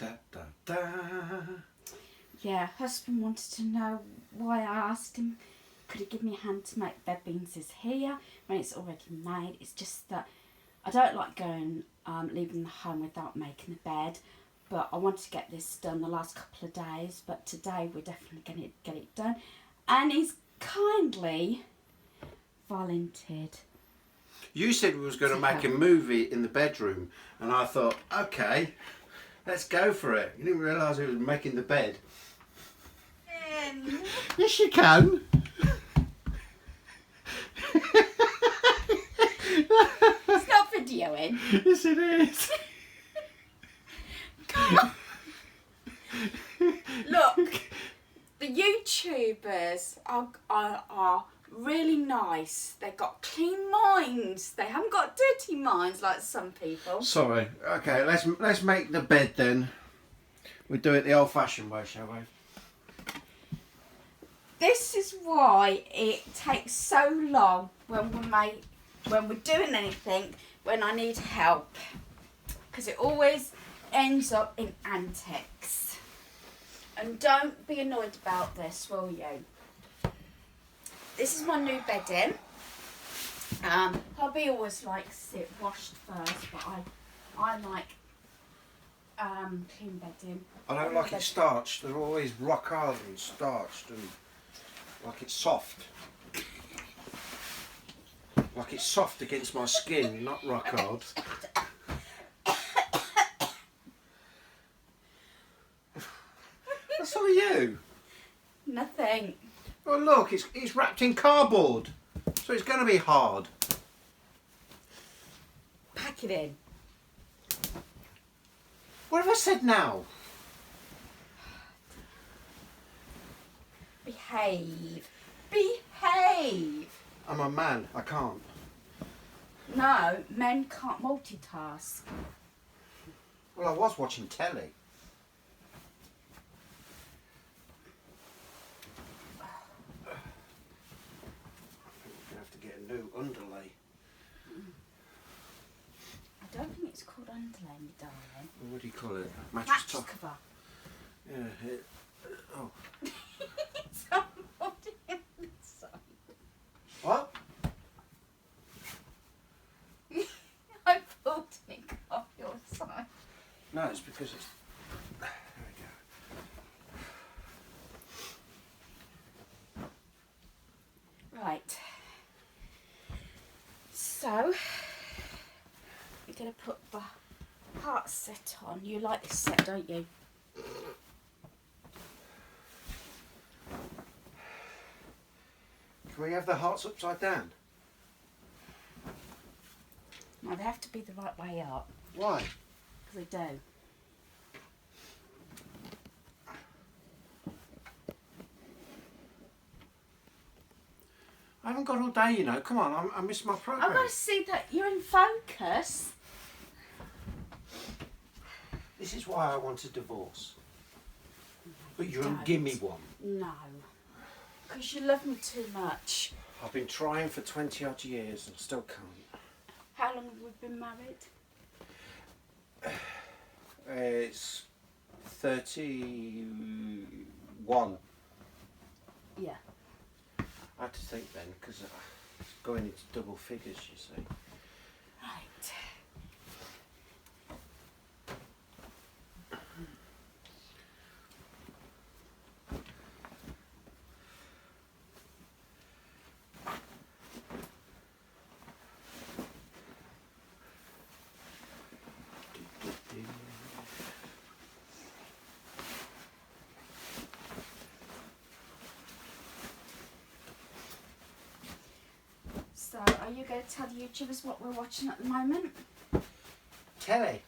Da, da, da. Yeah, husband wanted to know why I asked him, could he give me a hand to make bed beans here when it's already made. It's just that I don't like going, leaving the home without making the bed, but I wanted to get this done the last couple of days, but today we're definitely going to get it done. And he's kindly volunteered. You said we was going to make a movie in the bedroom, and I thought, okay, let's go for it. You didn't realise it was making the bed. Yes, you can. It's not videoing. Yes, it is. Look, the YouTubers are really nice. They've got clean minds. They haven't got dirty minds like some people. Sorry. Okay, let's make the bed then. We'll do it the old-fashioned way, shall we? This is why it takes so long when we're doing anything, when I need help, because it always ends up in antics. And don't be annoyed about this, will you? This is my new bedding. Hubby always likes it washed first, but I like clean bedding. I don't like it starched. They're always rock hard and starched and like it's soft. Like it's soft against my skin, not rock hard. That's all you. Nothing. Oh look, it's wrapped in cardboard, so it's going to be hard. Pack it in. What have I said now? Behave. Behave. I'm a man, I can't. No, men can't multitask. Well, I was watching telly. I think we're going to have to get a new underlay. I don't think it's called underlay, my darling. What do you call it? Mattress Mattress top. cover. Yeah. Oh. What? I pulled it off your side. No, it's because it's... There we go. Right. So, you're going to put the heart set on. You like this set, don't you? Can we have the hearts upside down? No, they have to be the right way up. Why? Because they do. I haven't got all day, you know. Come on, I missed my programme. I've got to see that you're in focus. This is why I want a divorce. But you Don't. don't give me one. No. Because you love me too much. I've been trying for 20 odd years and still can't. How long have we been married? It's 31. Yeah. I had to think then, because it's going into double figures, you see. Right. So, are you going to tell the YouTubers what we're watching at the moment? Telly.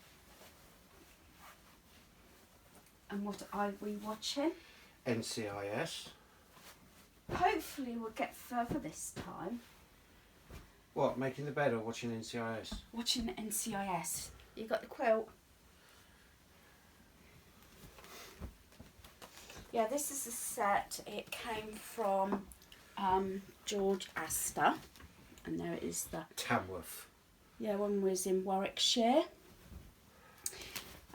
And what are we watching? NCIS. Hopefully we'll get further this time. What, making the bed or watching NCIS? Watching NCIS. You got the quilt? Yeah, this is a set. It came from George Astor. And there it is. Tamworth. Yeah, one was in Warwickshire.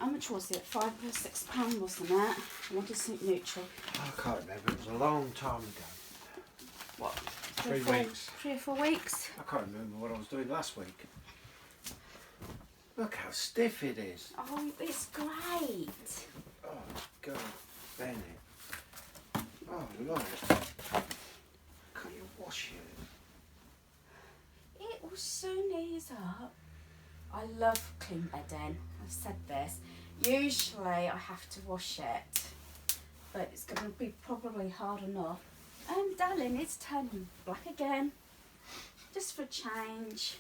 How much was it? £5 or £6, wasn't it? I wanted something neutral. I can't remember. It was a long time ago. What? 3 weeks. 3 or 4 weeks? I can't remember what I was doing last week. Look how stiff it is. Oh, it's great. Oh, God, Bennett. Oh, Lord. Can't you wash it? It will soon ease up. I love clean bedding. I've said this. Usually I have to wash it, but it's going to be probably hard enough. Darling, it's turning black again. Just for a change.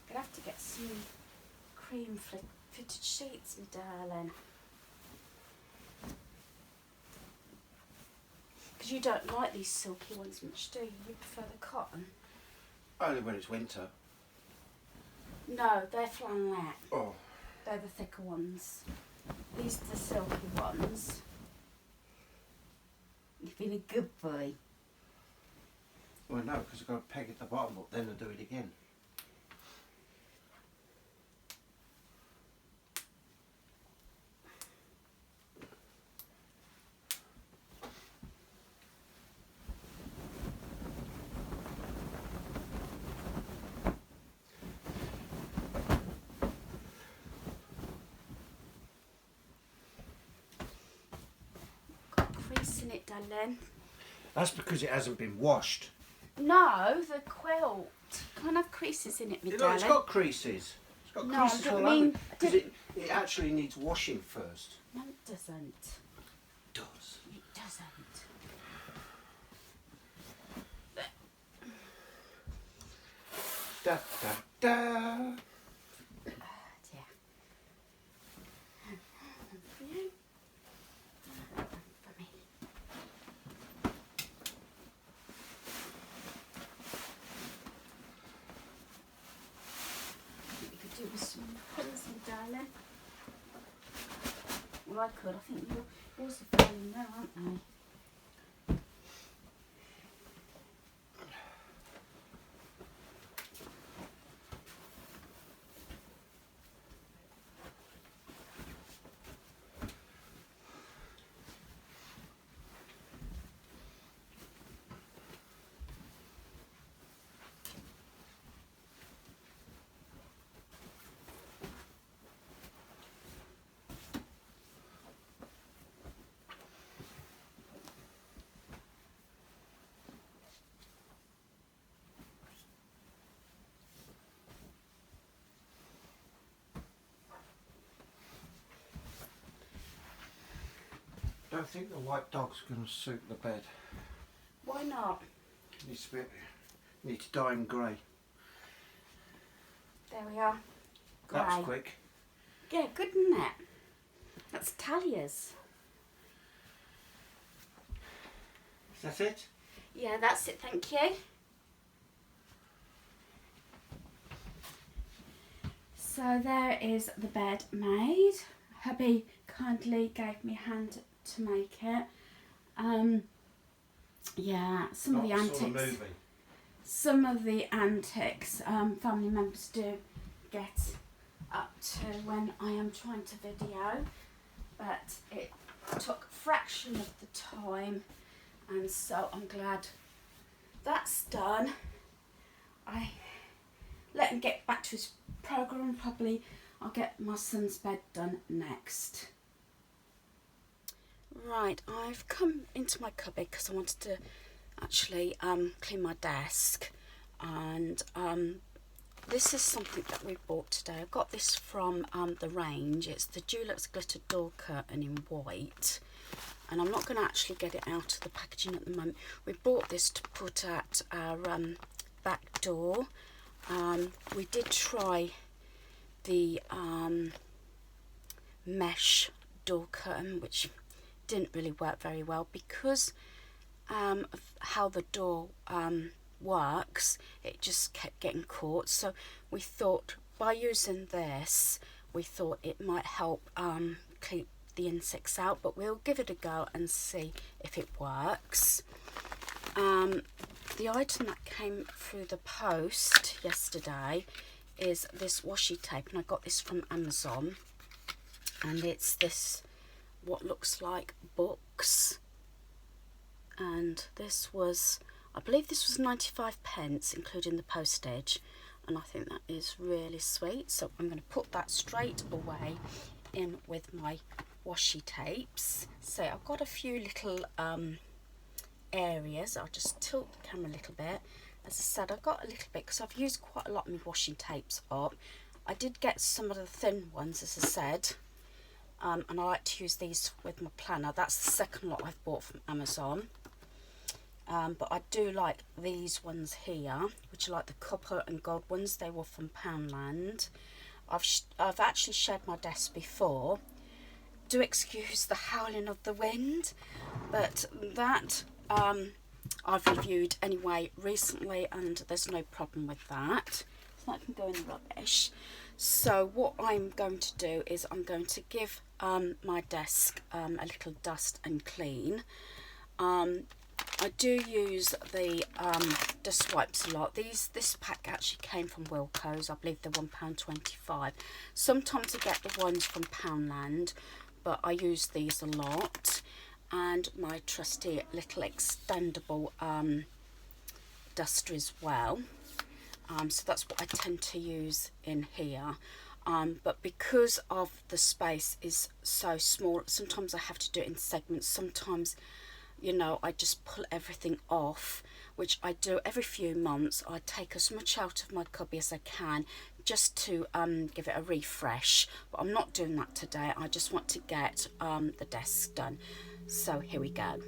Gonna have to get some cream fitted sheets, my darling. Because you don't like these silky ones much, do you? You prefer the cotton? Only when it's winter. No, they're flannelette. Oh. They're the thicker ones. These are the silky ones. You've been a good boy. Well, no, because I've got a peg at the bottom, but then I'll do it again. Got a crease in it, darling. That's because it hasn't been washed. No, the quilt can't have creases in it, my You know, darling. it's got creases. It's got No, I creases didn't all mean- over. Because it actually needs washing first. No, it doesn't. It does. It doesn't. Da da da. Dear. One for you. One for me. You could do with some colours, my darling. Well, I could. I think yours are falling now, aren't they? I don't think the white dog's going to suit the bed. Why not? It needs to be. Needs to dye in grey. There we are. That's Grey. quick. Yeah, good, isn't it? That's Talia's. Is that it? Yeah, that's it, thank you. So there is the bed made. Hubby kindly gave me a hand to make it. Yeah, some of the antics. Some of the antics family members do get up to when I am trying to video, but it took a fraction of the time, and so I'm glad that's done. I let him get back to his programme. Probably I'll get my son's bed done next. Right, I've come into my cupboard because I wanted to actually clean my desk, and this is something that we bought today. I got this from the range. It's the Dulux Glitter Door Curtain in white, and I'm not going to actually get it out of the packaging at the moment. We bought this to put at our back door. We did try the mesh door curtain, which didn't really work very well because of how the door works. It just kept getting caught, so we thought by using this, we thought it might help keep the insects out, but we'll give it a go and see if it works. The item that came through the post yesterday is this washi tape, and I got this from Amazon, and it's this what looks like books, and this was, I believe this was 95p including the postage, and I think that is really sweet. So I'm going to put that straight away in with my washi tapes. So I've got a few little areas. I'll just tilt the camera a little bit. As I said, I've got a little bit because I've used quite a lot of my washing tapes up. I did get some of the thin ones, as I said, and I like to use these with my planner. That's the second lot I've bought from Amazon. But I do like these ones here, which are like the copper and gold ones. They were from Poundland. I've actually shared my desk before. Do excuse the howling of the wind, but that I've reviewed anyway recently, and there's no problem with that. So that can go in the rubbish. So what I'm going to do is I'm going to give my desk a little dust and clean. I do use the dust wipes a lot. This pack actually came from Wilko's. I believe they're £1.25. Sometimes I get the ones from Poundland, but I use these a lot. And my trusty little extendable duster as well. So that's what I tend to use in here. But because of the space is so small, sometimes I have to do it in segments. Sometimes, you know, I just pull everything off, which I do every few months. I take as much out of my cubby as I can just to give it a refresh. But I'm not doing that today. I just want to get the desk done. So here we go.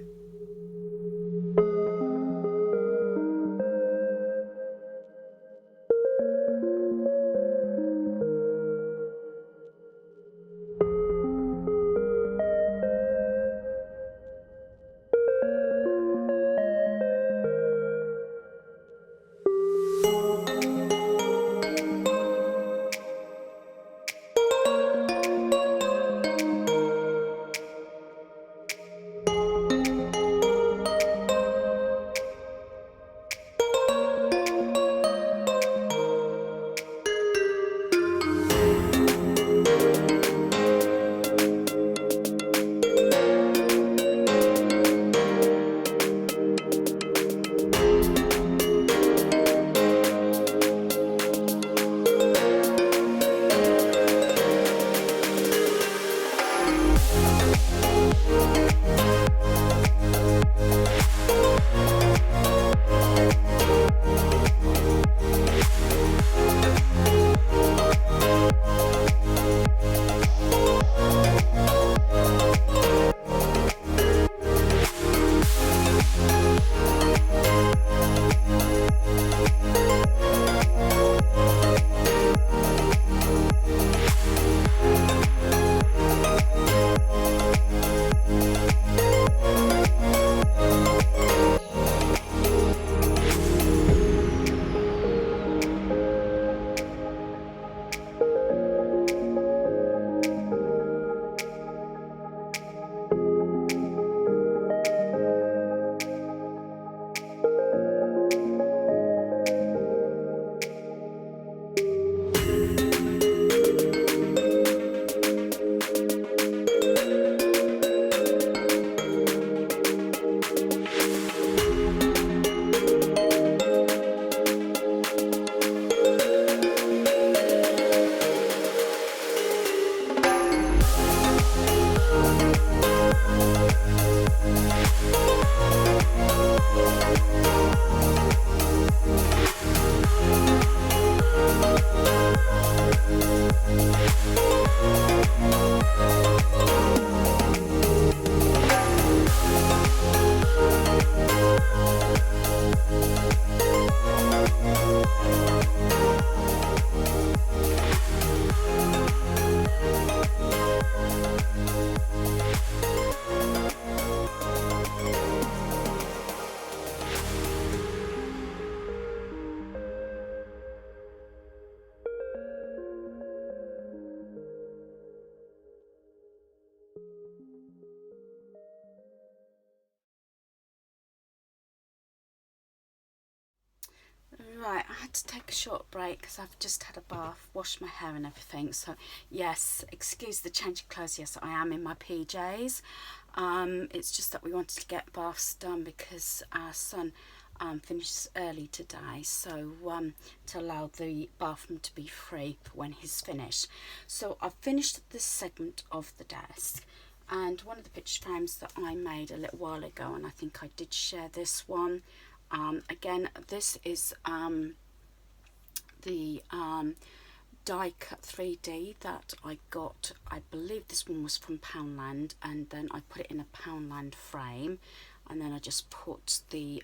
had to take a short break because I've just had a bath, washed my hair and everything. So yes, excuse the change of clothes. Yes, I am in my PJs. It's just that we wanted to get baths done because our son finishes early today, so to allow the bathroom to be free when he's finished. So I've finished this segment of the desk, and one of the picture frames that I made a little while ago, and I think I did share this one. Again, this is the die cut 3D that I got. I believe this one was from Poundland, and then I put it in a Poundland frame, and then I just put the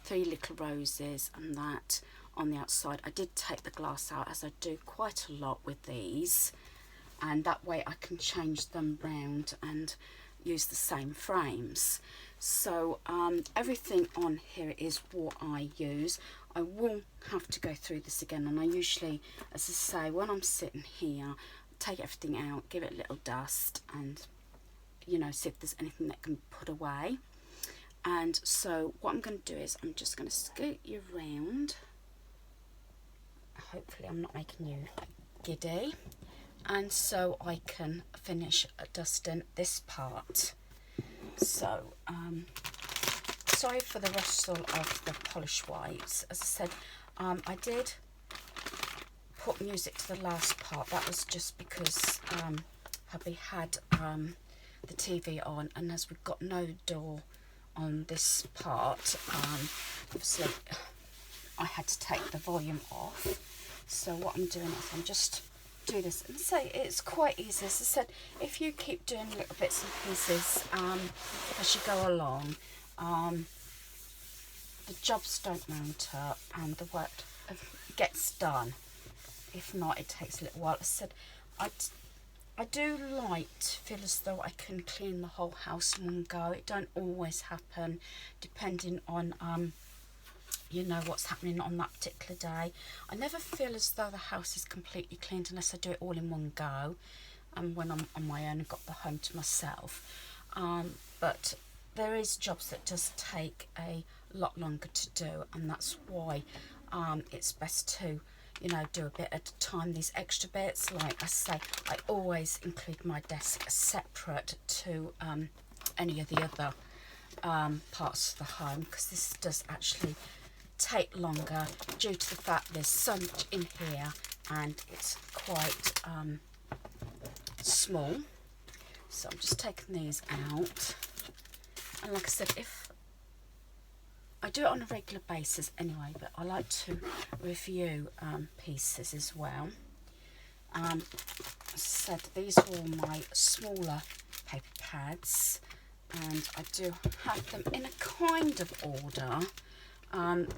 3 little roses and that on the outside. I did take the glass out, as I do quite a lot with these, and that way I can change them round and use the same frames. So everything on here is what I use. I will have to go through this again, and I usually, as I say, when I'm sitting here, take everything out, give it a little dust, and you know, see if there's anything that can be put away. And so what I'm going to do is I'm just going to scoot you round. Hopefully I'm not making you giddy. And so I can finish dusting this part. So sorry for the rustle of the polish whites. As I said, I did put music to the last part. That was just because hubby had the TV on, and as we've got no door on this part, obviously I had to take the volume off. So what I'm doing is I'm just do this, and say it's quite easy. As I said, if you keep doing little bits and pieces as you go along, the jobs don't mount up and the work gets done. If not, it takes a little while. As I said, I do like to feel as though I can clean the whole house in one go. It don't always happen, depending on you know, what's happening on that particular day. I never feel as though the house is completely cleaned unless I do it all in one go, and when I'm on my own and got the home to myself. But there is jobs that just take a lot longer to do, and that's why it's best to, you know, do a bit at a time. These extra bits, like I say, I always include my desk separate to any of the other parts of the home, because this does actually take longer due to the fact there's so much in here and it's quite small. So I'm just taking these out, and like I said, if I do it on a regular basis anyway, but I like to review pieces as well. As I said, these are all my smaller paper pads, and I do have them in a kind of order.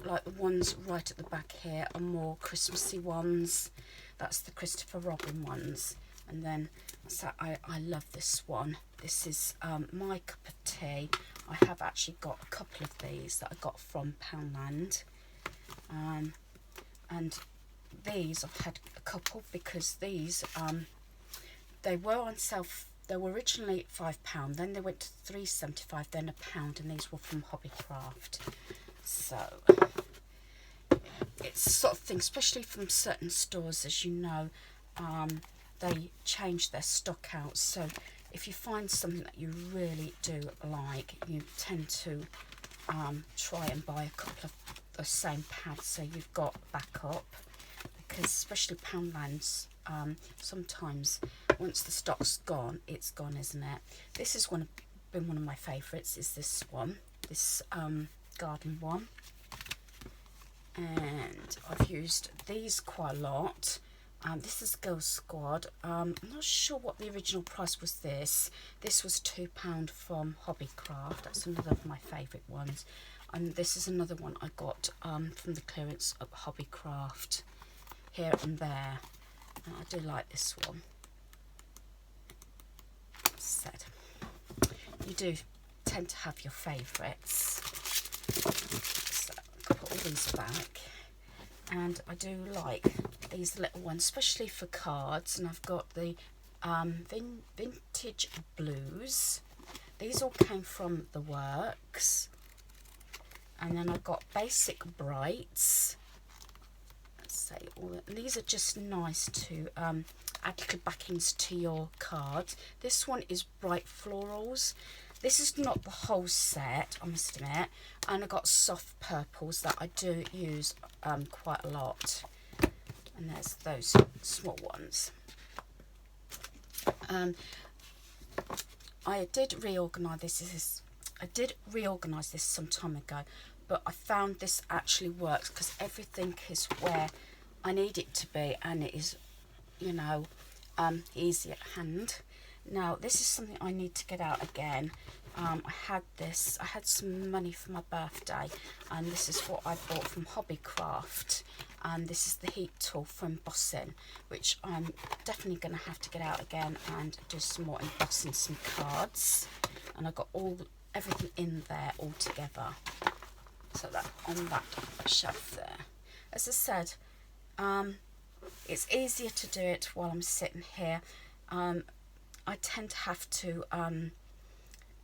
Like the ones right at the back here are more Christmassy ones. That's the Christopher Robin ones. And then so I love this one. This is my cup of tea. I have actually got a couple of these that I got from Poundland. And these I've had a couple because these they were on sale. They were originally £5, then they went to £3.75, then £1, and these were from Hobbycraft. So it's sort of thing, especially from certain stores, as you know, they change their stock out. So if you find something that you really do like, you tend to try and buy a couple of the same pads so you've got backup, because especially Poundland's, sometimes once the stock's gone, it's gone, isn't it? This has been one of my favourites, is this one, this garden one, and I've used these quite a lot. This is Girl Squad. I'm not sure what the original price was. This was £2 from Hobbycraft. That's another of my favourite ones, and this is another one I got from the clearance at Hobbycraft here and there. I do like this one. As I said, you do tend to have your favourites. So I'll put all these back, and I do like these little ones, especially for cards. And I've got the vintage blues. These all came from The Works. And then I've got basic brights. say, and these are just nice to add little backings to your cards. This one is Bright Florals. This is not the whole set, I must admit, and I got soft purples that I do use quite a lot. And there's those small ones. I did reorganise this. I did reorganise this some time ago, but I found this actually works because everything is where I need it to be, and it is, you know, easy at hand. Now this is something I need to get out again. I had some money for my birthday, and this is what I bought from Hobbycraft, and this is the heat tool for embossing, which I'm definitely going to have to get out again and do some more embossing some cards. And I got everything in there all together, so that on that shelf there. As I said, it's easier to do it while I'm sitting here. I tend to have to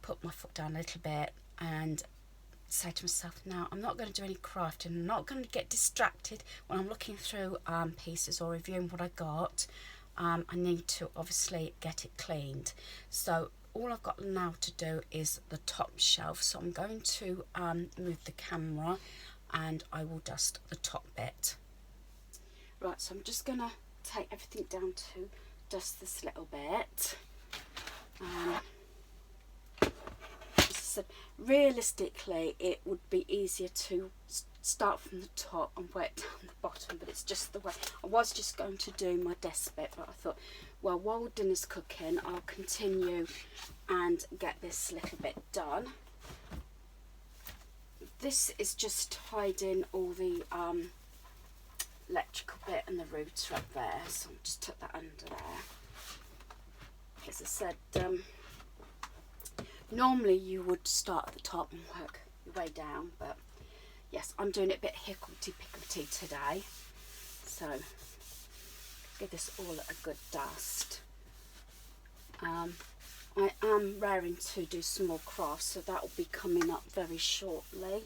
put my foot down a little bit and say to myself, now I'm not going to do any crafting, I'm not going to get distracted when I'm looking through pieces or reviewing what I got. I need to obviously get it cleaned, so all I've got now to do is the top shelf. So I'm going to move the camera and I will dust the top bit. Right, so I'm just going to take everything down to dust this little bit. So realistically, it would be easier to start from the top and work down the bottom, but it's just the way. I was just going to do my desk bit, but I thought, well, while dinner's cooking, I'll continue and get this little bit done. This is just hiding all the electrical bit and the router up there, so I'll just tuck that under there. As I said, normally you would start at the top and work your way down, but yes, I'm doing it a bit hicklety-picklety today. So give this all a good dust. I am raring to do some more crafts, so that will be coming up very shortly.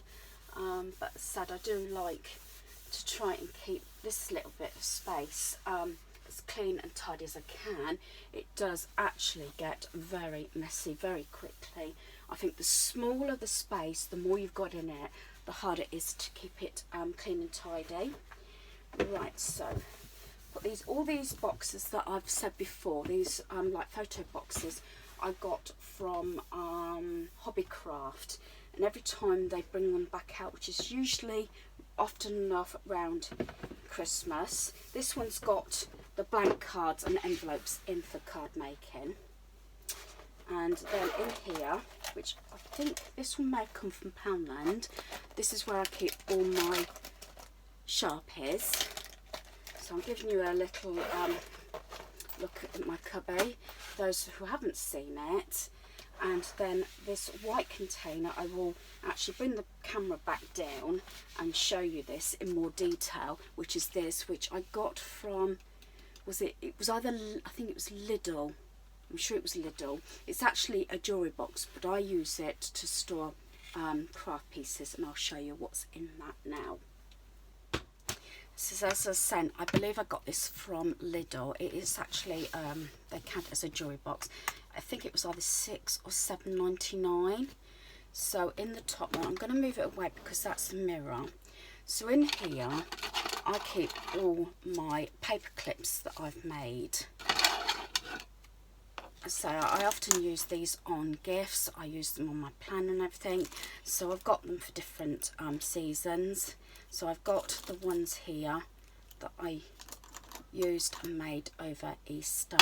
But as I said, I do like to try and keep this little bit of space as clean and tidy as I can. It does actually get very messy very quickly. I think the smaller the space, the more you've got in it, the harder it is to keep it clean and tidy. Right, so put all these boxes that I've said before, these like photo boxes, I got from Hobbycraft, and every time they bring them back out, which is usually often enough around Christmas, this one's got the blank cards and envelopes in for card making. And then in here, which I think this one may have come from Poundland, this is where I keep all my Sharpies. So I'm giving you a little look at my cubby, those who haven't seen it. And then this white container, I will actually bring the camera back down and show you this in more detail, which is this, which I got from, it was either, I think it was Lidl. I'm sure it was Lidl. It's actually a jewellery box, but I use it to store craft pieces, and I'll show you what's in that now. So as I said, I believe I got this from Lidl. It is actually, they count as a jewellery box. I think it was either £6 or £7.99. So in the top one, I'm going to move it away because that's the mirror. So in here, I keep all my paper clips that I've made. So I often use these on gifts. I use them on my plan and everything. So I've got them for different seasons. So I've got the ones here that I used and made over Easter.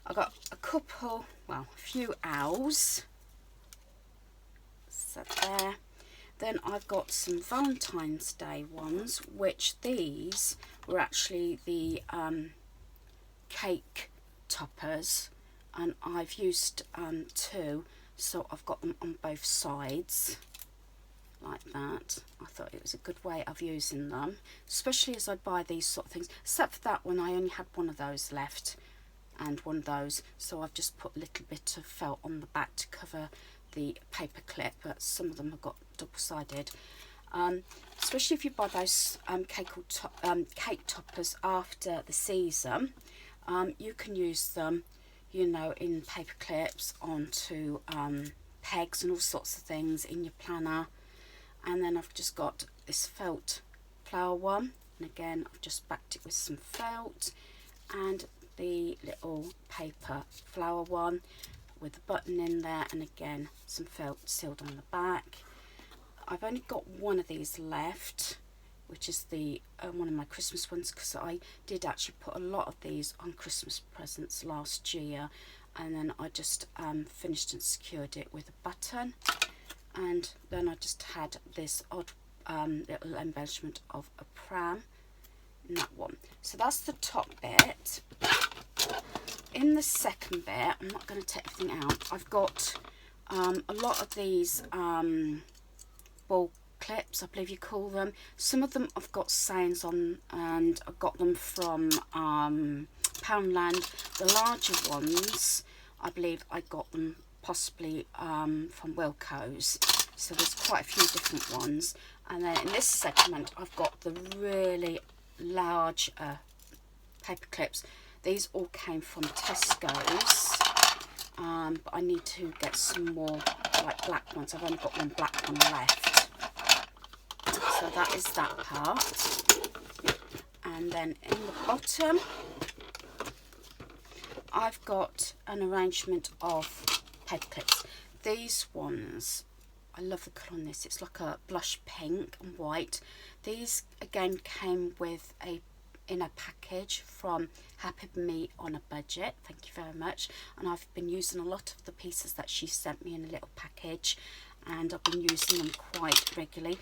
I got a couple, well, a few owls. So there. Then I've got some Valentine's Day ones, which these were actually the cake toppers, and I've used two, so I've got them on both sides like that. I thought it was a good way of using them, especially as I buy these sort of things. Except for that one, I only had one of those left and one of those, so I've just put a little bit of felt on the back to cover the paper clip, but some of them have got double-sided. especially if you buy those cake toppers after the season, you can use them, you know, in paper clips onto pegs and all sorts of things in your planner. And then I've just got this felt flower one, and again I've just backed it with some felt, and the little paper flower one with the button in there, and again some felt sealed on the back. I've only got one of these left, which is the one of my Christmas ones, because I did actually put a lot of these on Christmas presents last year, and then I just finished and secured it with a button, and then I just had this odd little embellishment of a pram in that one. So that's the top bit. In the second bit, I'm not going to take everything out. I've got a lot of these ball clips, I believe you call them. Some of them I've got sayings on, and I got them from Poundland. The larger ones, I believe I got them possibly from Wilko's. So there's quite a few different ones. And then in this segment, I've got the really large paper clips. These all came from Tesco's, but I need to get some more like black ones. I've only got one black one left. So that is that part. And then in the bottom, I've got an arrangement of paper clips. These ones, I love the colour on this. It's like a blush pink and white. These again came with in a package from Happy Me on a Budget. Thank you very much. And I've been using a lot of the pieces that she sent me in a little package, and I've been using them quite regularly.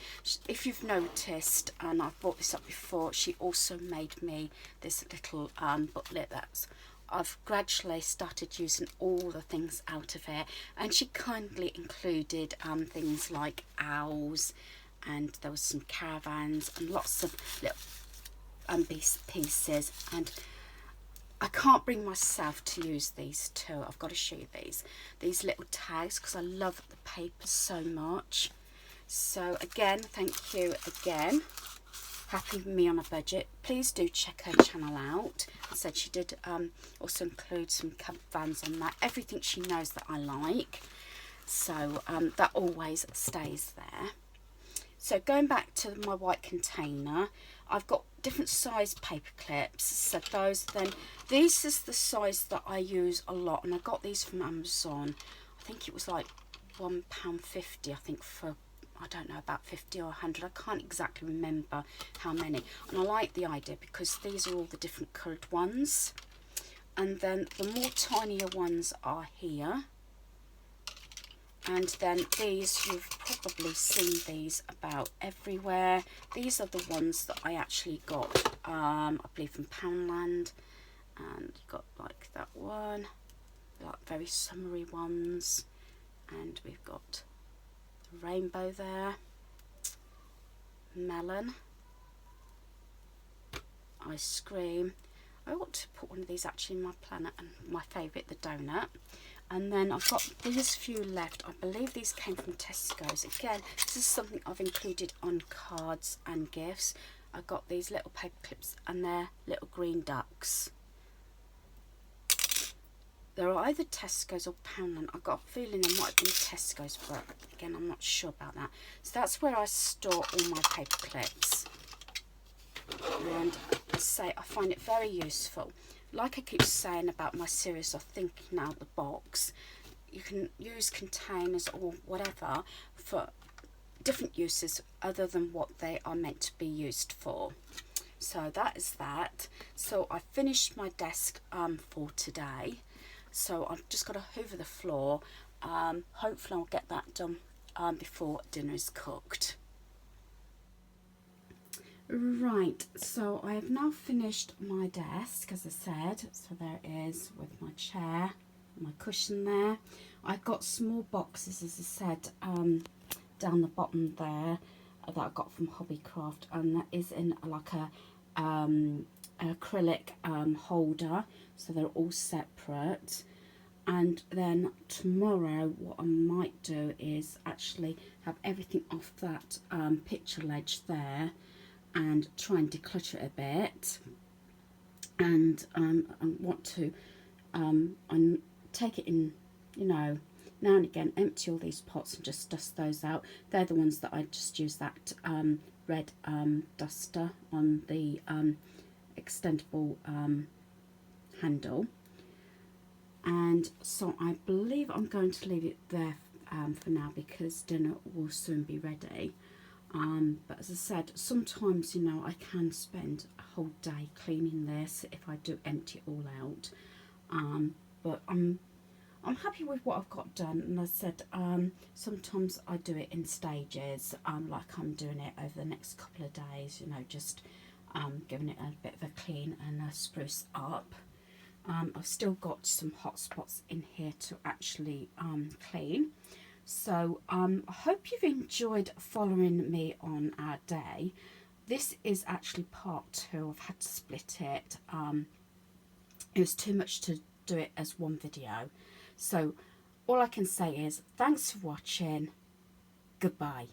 If you've noticed, and I've brought this up before, she also made me this little booklet that's I've gradually started using all the things out of it, and she kindly included things like owls, and there was some caravans and lots of little pieces, and I can't bring myself to use these two. I've got to show you these little tags, because I love the paper so much. So again, thank you again, Happy Me on a Budget. Please do check her channel out. I said she did also include some caravans on that, everything she knows that I like, so that always stays there. So going back to my white container, I've got different size paper clips. So this is the size that I use a lot, and I got these from Amazon. I think it was like £1.50, I think, for, I don't know, about 50 or 100. I can't exactly remember how many. And I like the idea because these are all the different coloured ones. And then the more tinier ones are here. And then these, you've probably seen these about everywhere. These are the ones that I actually got, I believe, from Poundland. And you've got like that one, like very summery ones. And we've got the rainbow there, melon, ice cream. I ought to put one of these actually in my planner, and my favourite, the donut. And then I've got these few left. I believe these came from Tesco's. Again, this is something I've included on cards and gifts. I've got these little paper clips, and they're little green ducks. They're either Tesco's or Poundland. I've got a feeling they might have been Tesco's, but again, I'm not sure about that. So that's where I store all my paper clips. And I say I find it very useful. Like I keep saying about my series of thinking out the box, you can use containers or whatever for different uses other than what they are meant to be used for. So that is that. So I finished my desk for today. So I've just got to hoover the floor. Hopefully I'll get that done before dinner is cooked. Right, so I have now finished my desk, as I said. So there it is with my chair, my cushion there. I've got small boxes, as I said, down the bottom there that I got from Hobbycraft, and that is in like a acrylic holder, so they're all separate. And then tomorrow what I might do is actually have everything off that picture ledge there and try and declutter it a bit. And I want to take it in, you know, now and again, empty all these pots and just dust those out. They're the ones that I just use that red duster on the extendable handle. And so I believe I'm going to leave it there for now because dinner will soon be ready. But as I said, sometimes, you know, I can spend a whole day cleaning this if I do empty it all out. But I'm happy with what I've got done, and I said sometimes I do it in stages, like I'm doing it over the next couple of days, you know, just giving it a bit of a clean and a spruce up. I've still got some hot spots in here to actually clean. So I hope you've enjoyed following me on our day. This is actually part 2. I've had to split it. It was too much to do it as one video. So all I can say is thanks for watching. Goodbye.